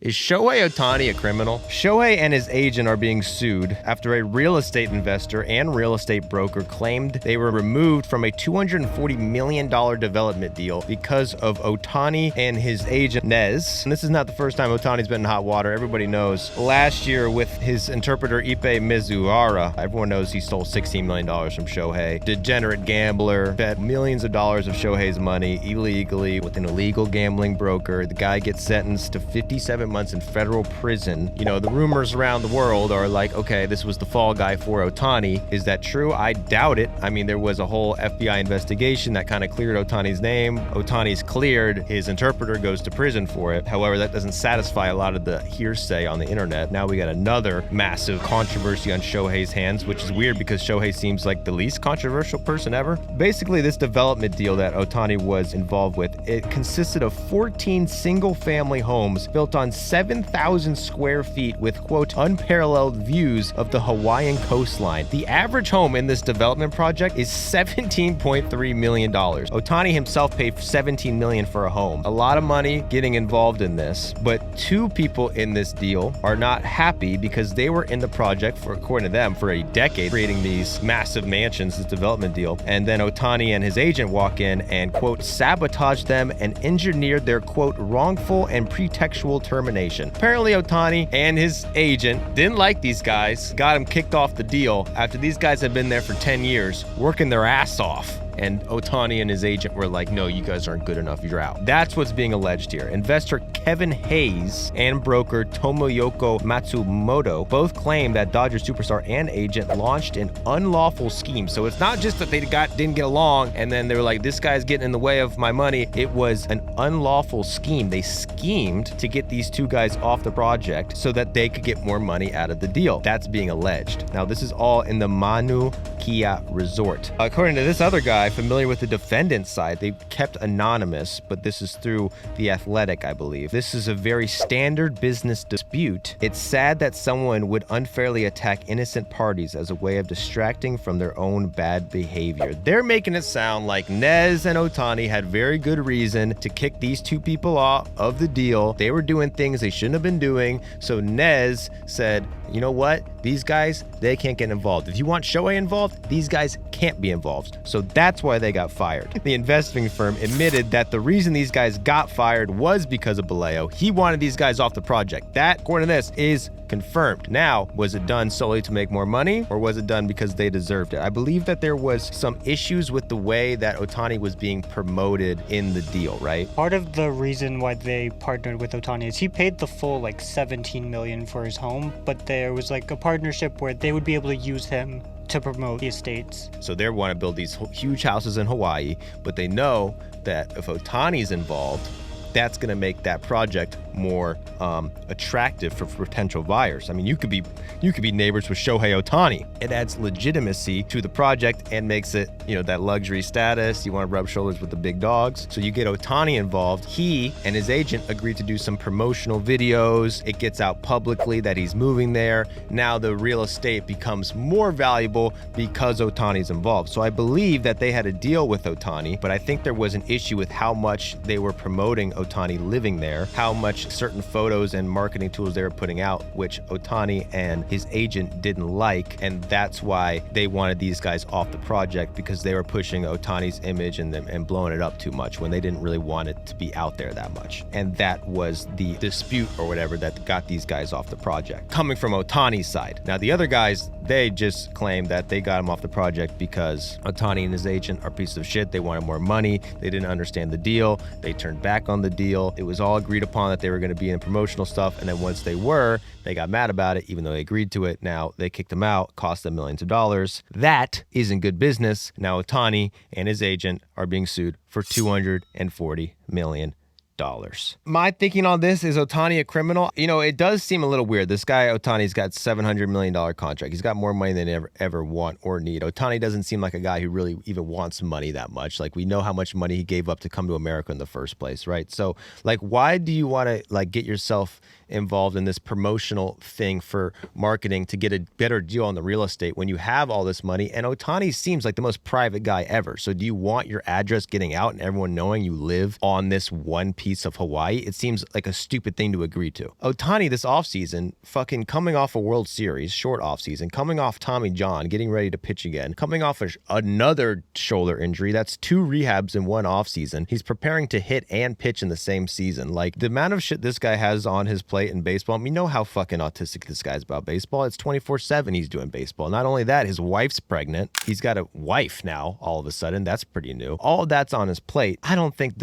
Is Shohei Ohtani a criminal? Shohei and his agent are being sued after a real estate investor and real estate broker claimed they were removed from a $240 million development deal because of Ohtani and his agent, Nez. And this is not the first time Ohtani's been in hot water. Everybody knows last year with his interpreter, Ippei Mizuhara, everyone knows he stole $16 million from Shohei. Degenerate gambler, bet millions of dollars of Shohei's money illegally with an illegal gambling broker. The guy gets sentenced to 57 months in federal prison. You know, the rumors around the world are like, okay, this was the fall guy for Ohtani. Is that true? I doubt it. I mean, there was a whole FBI investigation that kind of cleared Ohtani's name. Ohtani's cleared. His interpreter goes to prison for it. However, that doesn't satisfy a lot of the hearsay on the internet. Now we got another massive controversy on Shohei's hands, which is weird because Shohei seems like the least controversial person ever. Basically, this development deal that Ohtani was involved with, it consisted of 14 single-family homes built on 7,000 square feet with, quote, unparalleled views of the Hawaiian coastline. The average home in this development project is $17.3 million. Ohtani himself paid $17 million for a home. A lot of money getting involved in this, but two people in this deal are not happy because they were in the project for, according to them, for a decade, creating these massive mansions, this development deal. And then Ohtani and his agent walk in and, quote, sabotage them and engineered their, quote, wrongful and pretextual termination. Apparently Ohtani and his agent didn't like these guys, got him kicked off the deal after these guys had been there for 10 years, working their ass off. And Ohtani and his agent were like, no, you guys aren't good enough, you're out. That's what's being alleged here. Investor Kevin Hayes and broker Tomoyoko Matsumoto both claim that Dodgers superstar and agent launched an unlawful scheme. So it's not just that they didn't get along and then they were like, this guy's getting in the way of my money. It was an unlawful scheme. They schemed to get these two guys off the project so that they could get more money out of the deal. That's being alleged. Now, this is all in the Manu Kia Resort. According to this other guy, familiar with the defendant's side, they kept anonymous, but this is through The Athletic, I believe. This is a very standard business dispute. It's sad that someone would unfairly attack innocent parties as a way of distracting from their own bad behavior. They're making it sound like Nez and Ohtani had very good reason to kick these two people off of the deal. They were doing things they shouldn't have been doing, so Nez said, you know what? These guys, they can't get involved. If you want Shohei involved, these guys can't be involved. So that's why they got fired. The investing firm admitted that the reason these guys got fired was because of Baleo. He wanted these guys off the project. That, according to this, is confirmed. Now, was it done solely to make more money or was it done because they deserved it? I believe that there was some issues with the way that Ohtani was being promoted in the deal, right? Part of the reason why they partnered with Ohtani is he paid the full like $17 million for his home, but there was like a partnership where they would be able to use him to promote the estates. So they want to build these huge houses in Hawaii, but they know that if Ohtani's involved, that's going to make that project more attractive for potential buyers. I mean, you could be neighbors with Shohei Ohtani. It adds legitimacy to the project and makes it, you know, that luxury status. You want to rub shoulders with the big dogs. So you get Ohtani involved. He and his agent agreed to do some promotional videos. It gets out publicly that he's moving there. Now the real estate becomes more valuable because Ohtani's involved. So I believe that they had a deal with Ohtani, but I think there was an issue with how much they were promoting Ohtani living there, how much certain photos and marketing tools they were putting out, which Ohtani and his agent didn't like. And that's why they wanted these guys off the project, because they were pushing Ohtani's image and blowing it up too much when they didn't really want it to be out there that much. And that was the dispute or whatever that got these guys off the project, coming from Ohtani's side. Now, the other guys, they just claimed that they got him off the project because Ohtani and his agent are pieces of shit. They wanted more money. They didn't understand the deal. They turned back on the deal. It was all agreed upon that they were going to be in promotional stuff. And then once they were, they got mad about it, even though they agreed to it. Now they kicked them out, cost them millions of dollars. That isn't good business. Now Ohtani and his agent are being sued for $240 million. My thinking on this, is Ohtani a criminal? You know, it does seem a little weird. This guy, Ohtani's got $700 million contract. He's got more money than they ever want or need. Ohtani doesn't seem like a guy who really even wants money that much. Like, we know how much money he gave up to come to America in the first place, right? So, like, why do you want to, like, get yourself involved in this promotional thing for marketing to get a better deal on the real estate when you have all this money? And Ohtani seems like the most private guy ever. So do you want your address getting out and everyone knowing you live on this one piece piece of Hawaii, it seems like a stupid thing to agree to. Ohtani this offseason, fucking coming off a World Series, short offseason, coming off Tommy John, getting ready to pitch again, coming off another shoulder injury. That's 2 rehabs in one offseason. He's preparing to hit and pitch in the same season. Like, the amount of shit this guy has on his plate in baseball, we know how fucking autistic this guy's about baseball. It's 24/7 he's doing baseball. Not only that, his wife's pregnant. He's got a wife now, all of a sudden. That's pretty new. All of that's on his plate. I don't think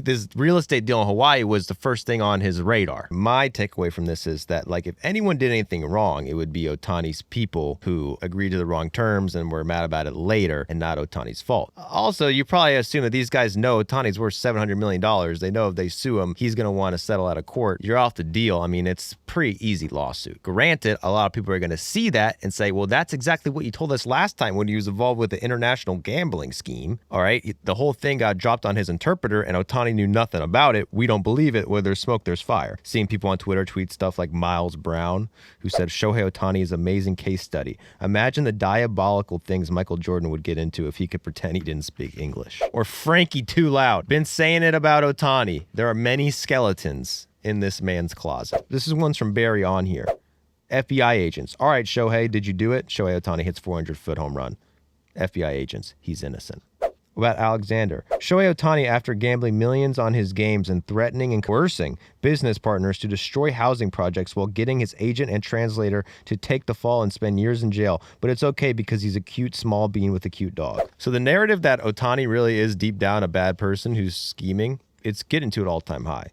this real estate deal in Hawaii was the first thing on his radar. My takeaway from this is that, like, if anyone did anything wrong, it would be Ohtani's people who agreed to the wrong terms and were mad about it later, and not Ohtani's fault. Also, you probably assume that these guys know Ohtani's worth $700 million. They know if they sue him, he's going to want to settle out of court. You're off the deal. I mean, it's a pretty easy lawsuit. Granted, a lot of people are going to see that and say, well, that's exactly what you told us last time when he was involved with the international gambling scheme. All right, the whole thing got dropped on his interpreter and Ohtani knew nothing about it. We don't believe it. Where there's smoke, there's fire. Seeing people on Twitter tweet stuff like Miles Brown, who said Shohei Ohtani is an amazing case study. Imagine the diabolical things Michael Jordan would get into if he could pretend he didn't speak English. Or Frankie Too Loud. Been saying it about Ohtani. There are many skeletons in this man's closet. This is one's from Barry on here. FBI agents. All right, Shohei, did you do it? Shohei Ohtani hits 400-foot home run. FBI agents. He's innocent. About Alexander. Shohei Ohtani, after gambling millions on his games and threatening and coercing business partners to destroy housing projects while getting his agent and translator to take the fall and spend years in jail. But it's okay because he's a cute small bean with a cute dog. So the narrative that Ohtani really is deep down a bad person who's scheming, it's getting to an all-time high.